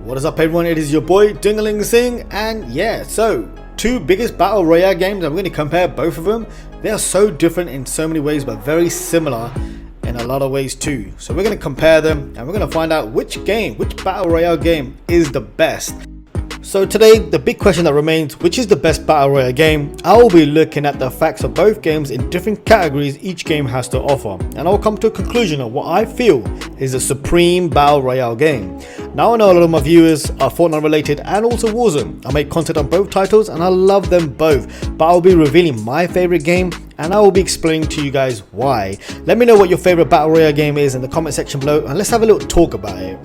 What is up everyone, it is your boy Dingaling Singh, and yeah, so two biggest battle royale games. I'm going to compare both of them. They are so different in so many ways, but very similar in a lot of ways too. So we're going to compare them and we're going to find out which battle royale game is the best. So today, the big question that remains, which is the best battle royale game? I will be looking at the facts of both games in different categories each game has to offer, and I'll come to a conclusion of what I feel is a supreme battle royale game. Now I know a lot of my viewers are Fortnite related and also Warzone. I make content on both titles and I love them both, but I'll be revealing my favorite game and I will be explaining to you guys why. Let me know what your favorite battle royale game is in the comment section below and let's have a little talk about it.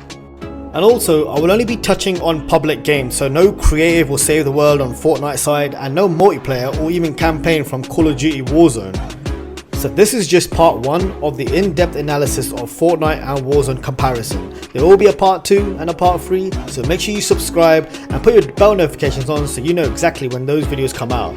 And also, I will only be touching on public games, so no creative will save the world on Fortnite side and no multiplayer or even campaign from Call of Duty Warzone. So this is just part 1 of the in-depth analysis of Fortnite and Warzone comparison. There will be a part 2 and a part 3, so make sure you subscribe and put your bell notifications on so you know exactly when those videos come out.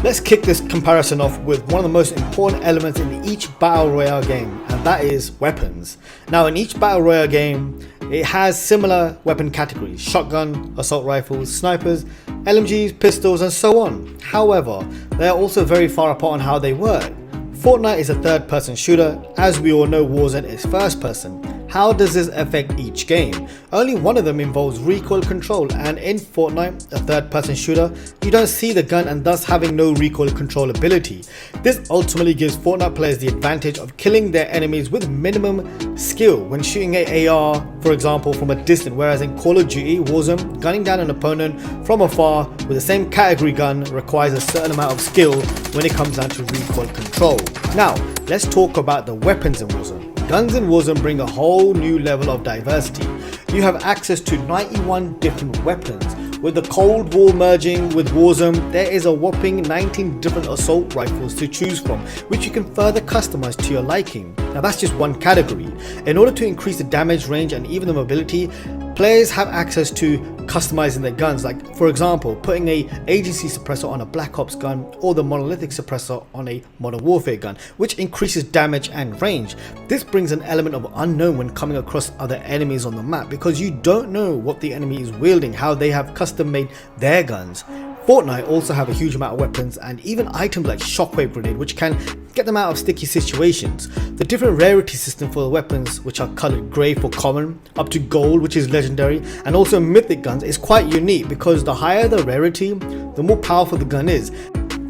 Let's kick this comparison off with one of the most important elements in each battle royale game, and that is weapons. Now in each battle royale game, it has similar weapon categories: shotgun, assault rifles, snipers, LMGs, pistols and so on. However, they are also very far apart on how they work. Fortnite is a third-person shooter, as we all know Warzone is first-person. How does this affect each game? Only one of them involves recoil control, and in Fortnite, a third-person shooter, you don't see the gun and thus having no recoil control ability. This ultimately gives Fortnite players the advantage of killing their enemies with minimum skill when shooting an AR, for example, from a distance, whereas in Call of Duty Warzone, gunning down an opponent from afar with the same category gun requires a certain amount of skill when it comes down to recoil control. Now, let's talk about the weapons in Warzone. Guns in Warzone bring a whole new level of diversity. You have access to 91 different weapons. With the Cold War merging with Warzone, there is a whopping 19 different assault rifles to choose from, which you can further customize to your liking. Now that's just one category. In order to increase the damage range and even the mobility, players have access to customizing their guns, like for example putting a agency suppressor on a Black Ops gun or the monolithic suppressor on a Modern Warfare gun, which increases damage and range. This brings an element of unknown when coming across other enemies on the map, because you don't know what the enemy is wielding, how they have custom made their guns. Fortnite also have a huge amount of weapons and even items like shockwave grenade, which can get them out of sticky situations. The different rarity system for the weapons, which are colored grey for common, up to gold which is legendary, and also mythic guns, is quite unique because the higher the rarity, the more powerful the gun is.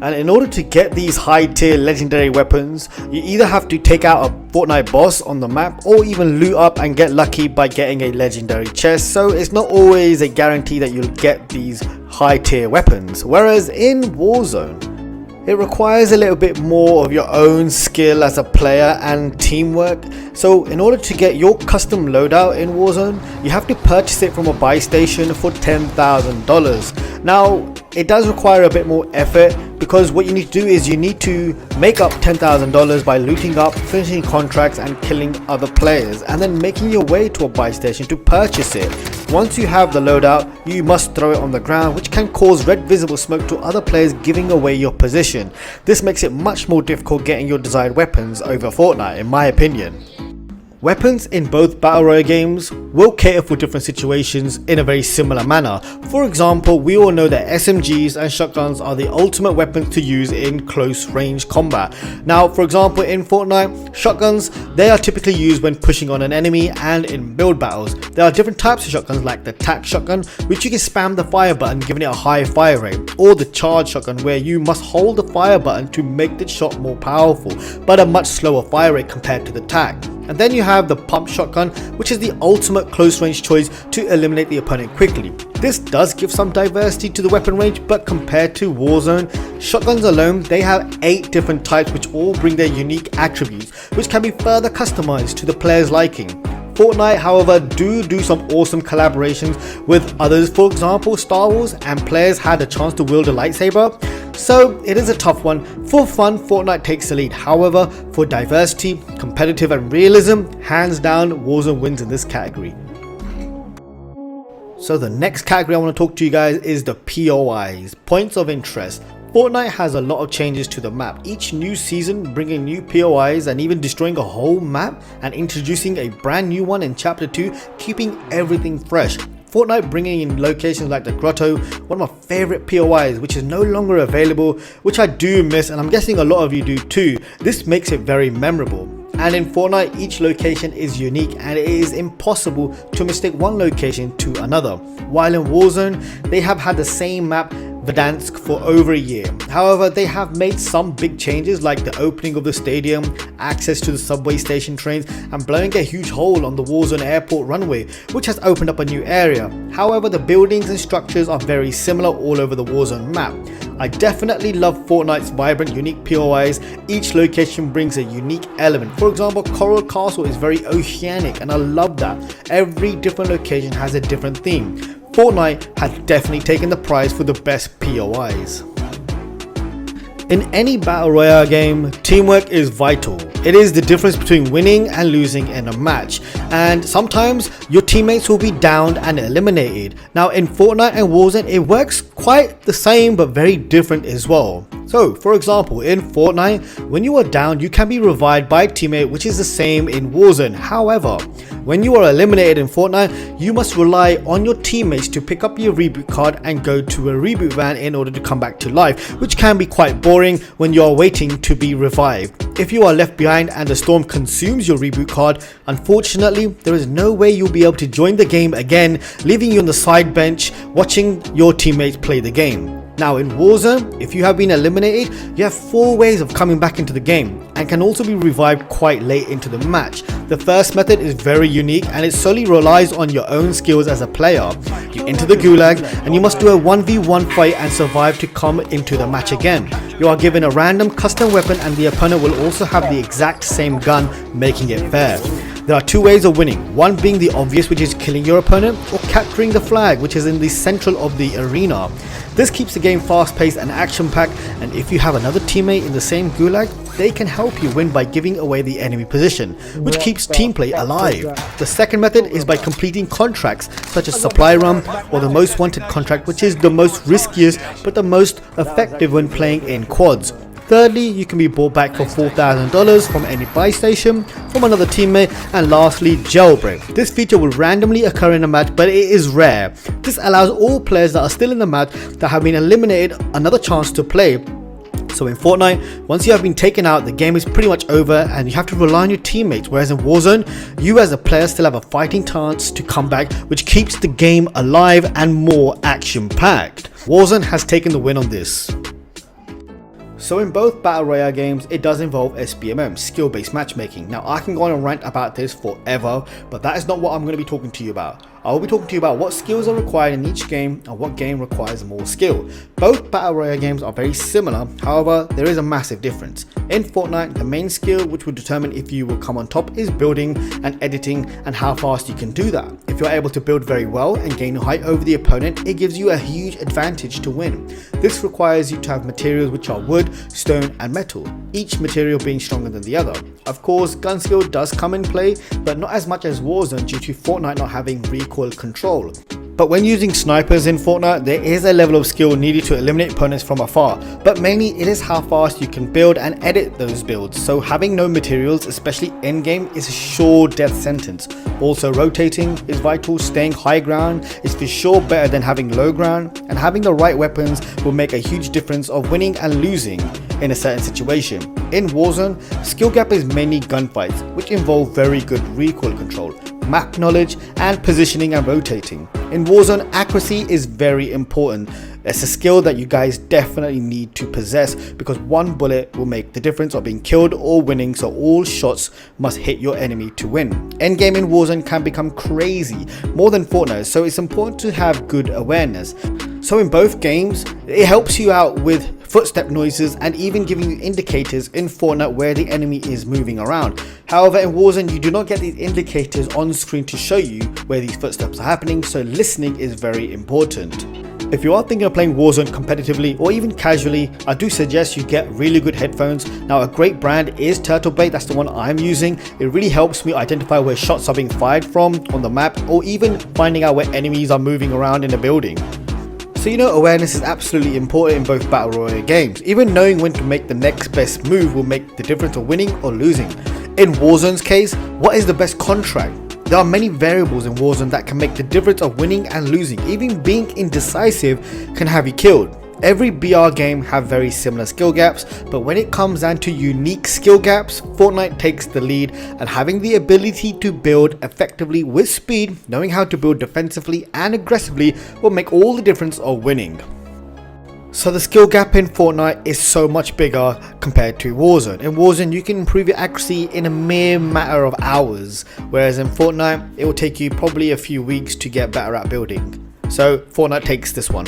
And in order to get these high tier legendary weapons, you either have to take out a Fortnite boss on the map or even loot up and get lucky by getting a legendary chest, so it's not always a guarantee that you'll get these high tier weapons. Whereas in Warzone, it requires a little bit more of your own skill as a player and teamwork. So in order to get your custom loadout in Warzone, you have to purchase it from a buy station for $10,000. Now it does require a bit more effort, because what you need to do is you need to make up $10,000 by looting up, finishing contracts and killing other players, and then making your way to a buy station to purchase it. Once you have the loadout, you must throw it on the ground, which can cause red visible smoke to other players, giving away your position. This makes it much more difficult getting your desired weapons over Fortnite, in my opinion. Weapons in both battle royale games will cater for different situations in a very similar manner. For example, we all know that SMGs and shotguns are the ultimate weapons to use in close range combat. Now, for example, in Fortnite, shotguns, they are typically used when pushing on an enemy and in build battles. There are different types of shotguns, like the tac shotgun, which you can spam the fire button giving it a high fire rate, or the charge shotgun, where you must hold the fire button to make the shot more powerful, but a much slower fire rate compared to the tac. And then you have the pump shotgun, which is the ultimate close range choice to eliminate the opponent quickly. This does give some diversity to the weapon range, but compared to Warzone, shotguns alone, they have 8 different types which all bring their unique attributes, which can be further customized to the player's liking. Fortnite, however, do some awesome collaborations with others, for example Star Wars, and players had a chance to wield a lightsaber. So it is a tough one. For fun, Fortnite takes the lead. However, for diversity, competitive and realism, hands down Warzone wins in this category. So the next category I want to talk to you guys is the POIs, points of interest. Fortnite has a lot of changes to the map, each new season bringing new POIs and even destroying a whole map and introducing a brand new one in chapter 2, keeping everything fresh. Fortnite bringing in locations like the Grotto, one of my favorite POIs, which is no longer available, which I do miss, and I'm guessing a lot of you do too. This makes it very memorable. And in Fortnite, each location is unique and it is impossible to mistake one location to another. While in Warzone, they have had the same map, Verdansk, for over a year. However, they have made some big changes like the opening of the stadium, access to the subway station trains, and blowing a huge hole on the Warzone airport runway, which has opened up a new area. However, the buildings and structures are very similar all over the Warzone map. I definitely love Fortnite's vibrant, unique POIs. Each location brings a unique element. For example, Coral Castle is very oceanic and I love that. Every different location has a different theme. Fortnite has definitely taken the prize for the best POIs. In any battle royale game, teamwork is vital. It is the difference between winning and losing in a match, and sometimes your teammates will be downed and eliminated. Now in Fortnite and Warzone, it works quite the same but very different as well. So for example, in Fortnite, when you are down, you can be revived by a teammate, which is the same in Warzone. However, when you are eliminated in Fortnite, you must rely on your teammates to pick up your reboot card and go to a reboot van in order to come back to life, which can be quite boring when you are waiting to be revived. If you are left behind and the storm consumes your reboot card, unfortunately there is no way you'll be able to join the game again, leaving you on the side bench watching your teammates play the game. Now in Warzone, if you have been eliminated, you have 4 ways of coming back into the game and can also be revived quite late into the match. The first method is very unique and it solely relies on your own skills as a player. You enter the gulag and you must do a 1v1 fight and survive to come into the match again. You are given a random custom weapon and the opponent will also have the exact same gun, making it fair. There are 2 ways of winning, one being the obvious, which is killing your opponent, or capturing the flag, which is in the central of the arena. This keeps the game fast paced and action packed, and if you have another teammate in the same gulag, they can help you win by giving away the enemy position, which keeps team play alive. The second method is by completing contracts such as supply run or the most wanted contract, which is the most riskiest but the most effective when playing in quads. Thirdly, you can be bought back for $4,000 from any buy station, from another teammate, and lastly, jailbreak. This feature will randomly occur in a match, but it is rare. This allows all players that are still in the match that have been eliminated another chance to play. So in Fortnite, once you have been taken out, the game is pretty much over and you have to rely on your teammates, whereas in Warzone, you as a player still have a fighting chance to come back, which keeps the game alive and more action packed. Warzone has taken the win on this. So in both Battle Royale games, it does involve SBMM, skill-based matchmaking. Now I can go on and rant about this forever, but that is not what I'm going to be talking to you about. I will be talking to you about what skills are required in each game and what game requires more skill. Both Battle Royale games are very similar, however there is a massive difference. In Fortnite, the main skill which will determine if you will come on top is building and editing and how fast you can do that. If you're able to build very well and gain height over the opponent, it gives you a huge advantage to win. This requires you to have materials which are wood, stone and metal, each material being stronger than the other. Of course, gun skill does come in play, but not as much as Warzone due to Fortnite not having recoil control. But when using snipers in Fortnite, there is a level of skill needed to eliminate opponents from afar, but mainly it is how fast you can build and edit those builds, so having no materials, especially in-game, is a sure death sentence. Also rotating is vital, staying high ground is for sure better than having low ground, and having the right weapons will make a huge difference of winning and losing in a certain situation. In Warzone, skill gap is mainly gunfights, which involve very good recoil control, map knowledge and positioning and rotating. In Warzone, accuracy is very important. It's a skill that you guys definitely need to possess because one bullet will make the difference of being killed or winning, so all shots must hit your enemy to win. Endgame in Warzone can become crazy, more than Fortnite, so it's important to have good awareness. So in both games, it helps you out with footstep noises and even giving you indicators in Fortnite where the enemy is moving around. However, in Warzone, you do not get these indicators on screen to show you where these footsteps are happening, so listening is very important. If you are thinking of playing Warzone competitively or even casually, I do suggest you get really good headphones. Now a great brand is Turtlebait, that's the one I'm using. It really helps me identify where shots are being fired from on the map or even finding out where enemies are moving around in a building. So you know, awareness is absolutely important in both Battle Royale games. Even knowing when to make the next best move will make the difference of winning or losing. In Warzone's case, what is the best contract? There are many variables in Warzone that can make the difference of winning and losing. Even being indecisive can have you killed. Every BR game have very similar skill gaps, but when it comes down to unique skill gaps, Fortnite takes the lead, and having the ability to build effectively with speed, knowing how to build defensively and aggressively will make all the difference of winning. So the skill gap in Fortnite is so much bigger compared to Warzone. In Warzone you can improve your accuracy in a mere matter of hours, whereas in Fortnite it will take you probably a few weeks to get better at building. So Fortnite takes this one.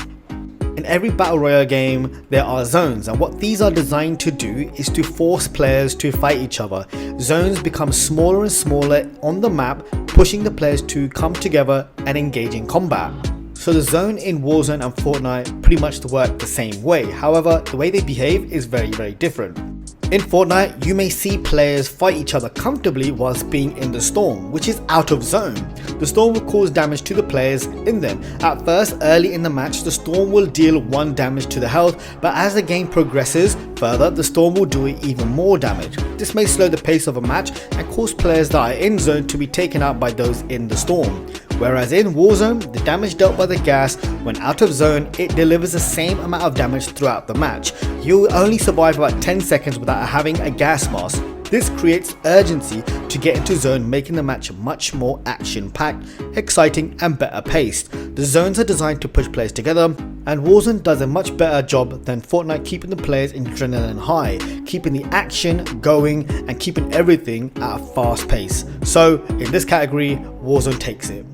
In every battle royale game there are zones, and what these are designed to do is to force players to fight each other. Zones become smaller and smaller on the map, pushing the players to come together and engage in combat. So the zone in Warzone and Fortnite pretty much work the same way, however the way they behave is very different. In Fortnite you may see players fight each other comfortably whilst being in the storm, which is out of zone. The storm will cause damage to the players in them. At first, early in the match, the storm will deal 1 damage to the health, but as the game progresses further, the storm will do even more damage. This may slow the pace of a match and cause players that are in zone to be taken out by those in the storm. Whereas in Warzone, the damage dealt by the gas when out of zone, it delivers the same amount of damage throughout the match. You'll only survive about 10 seconds without having a gas mask. This creates urgency to get into zone, making the match much more action-packed, exciting and better paced. The zones are designed to push players together, and Warzone does a much better job than Fortnite, keeping the players adrenaline high, keeping the action going and keeping everything at a fast pace. So in this category, Warzone takes it.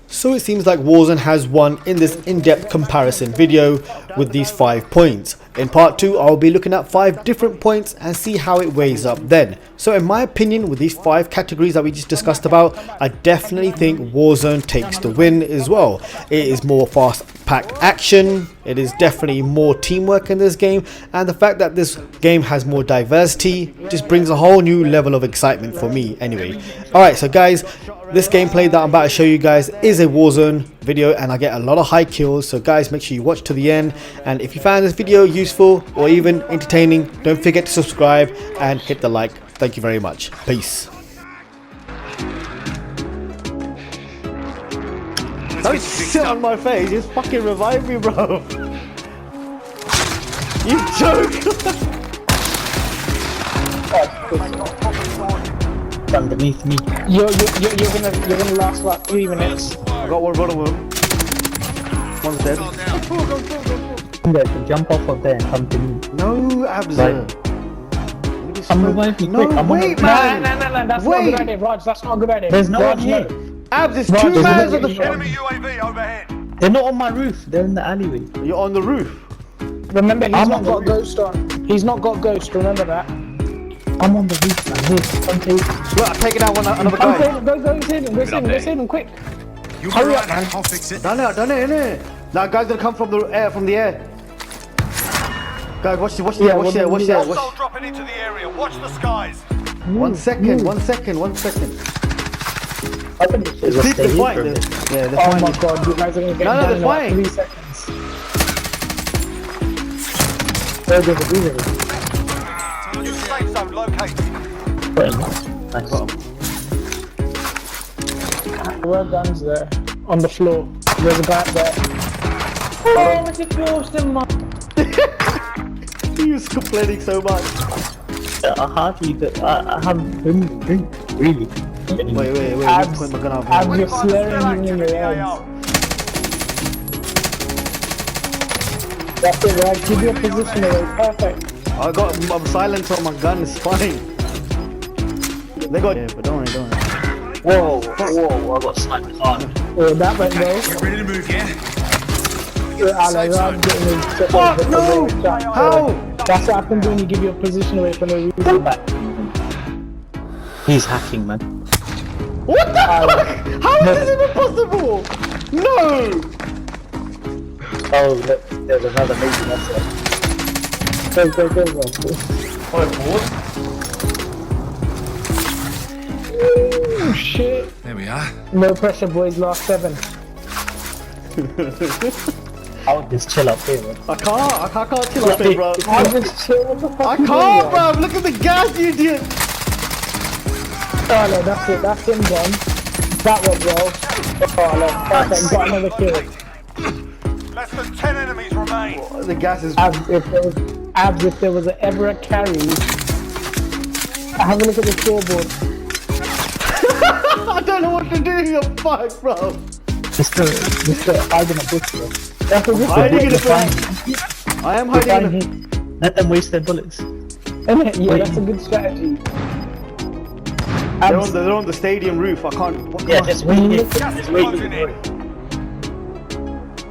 So it seems like Warzone has won in this in-depth comparison video with these 5 points. In part 2 I'll be looking at 5 different points and see how it weighs up then. So in my opinion, with these 5 categories that we just discussed about, I definitely think Warzone takes the win as well. It is more fast-packed action, it is definitely more teamwork in this game, and the fact that this game has more diversity just brings a whole new level of excitement for me anyway. Alright, so guys, this gameplay that I'm about to show you guys is a Warzone video, and I get a lot of high kills, so guys, make sure you watch to the end. And if you found this video useful or even entertaining, don't forget to subscribe and hit the like. Thank you very much. Peace. Don't sit on my face, just fucking revive me, bro. You joke. Underneath me. You're gonna last about 3 minutes. I got one of them. One's dead. You can jump off of there and come to me. No, abs. Right. I'm reviving quick. No, wait, man. No, that's not a good idea, Raj. That's not a good idea. There's no one here. Abs, it's 2 mans on the enemy UAV overhead. They're not on my roof. They're in the alleyway. You're on the roof. Remember, he's not got ghost on. He's not got ghost. Remember that. I'm on the roof, man. Here, come take. Look, I'm taking out another guy. Go save him. Go save him, quick. Hurry up, man. I'll fix it. Done it, innit? Now, guys, gonna come from the air. Guys, watch there. Hostile dropping into the area. Watch the skies. 1 second. Keep the fight. Yeah, they're Oh my god, you guys are gonna get done in like 3 seconds. They're gonna do it. New safe zone located. Nice. There are guns there on the floor. There's a guy up there. Oh, it's a ghost in my. He was complaining so much. I hardly. I haven't drink really. Wait. Abs, point my gun out. Abs, you're slaring you in your head. That's it, right? Give your position away. Perfect. I got silence on my gun. It's fine. They got. Yeah, but don't worry. Whoa, I got sniped hard. Oh, that went well. Get ready to move, yeah? I'm getting him. Fuck, no! How? That's what happens when you give your position away for no reason. He's hacking, man. What the fuck? How is this even possible? No! Oh, look, there's another maybe, that's it. Go. Oh, shit. There we are. No pressure, boys, last 7. I'll just chill up here, man. I can't chill up here, bro. I'll just chill, what the fuck I can't, bro. Look at the gas, you idiot. Oh no, that's it, that's him gone. That one, bro. Oh, look, perfect. Got another kill. Less than 10 enemies remain. The gas is. Abs, if there was ever a carry. Have a look at the scoreboard. I don't know what to do. You're fucked, bro. Just hide in a bush, bro. That's a good Hiding in a one. I am hiding in a. Let them waste their bullets. Yeah, that's a good strategy. They're on the stadium roof. I can't. What Yeah, can I- just wait here. Gas is Just wait closing here. in.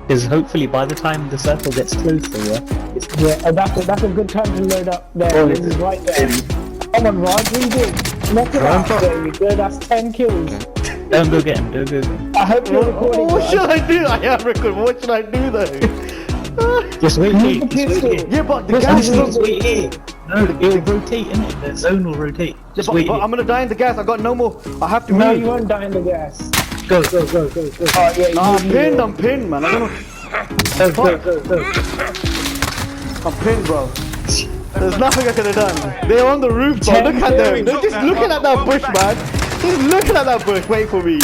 Because hopefully by the time the circle gets closer, it's Yeah, that's a good time to load up there. Oh, This is right there. Come on, Raj, what are you doing? Knock it out. There you go, that's 10 kills. don't go get him. Don't go get him. I hope you're recording. What Raj. should I do? I am recording. What should I do though? Just wait Use here. the Just wait pistol. here. Yeah, but the Just gas use is. the- Just wait here. No, it'll rotate, innit? The zone will rotate. Just wait But here. I'm gonna die in the gas. I got no more. I have to No, move. you won't die in the gas. Go. Oh, yeah, Nah, I'm you pinned. will. I'm pinned, man. I don't know. Go. I'm pinned, bro. There's nothing I could have done. They're on the roof, bro. Look at them. They're just looking at that bush, man. He's looking at that bush. Wait for me.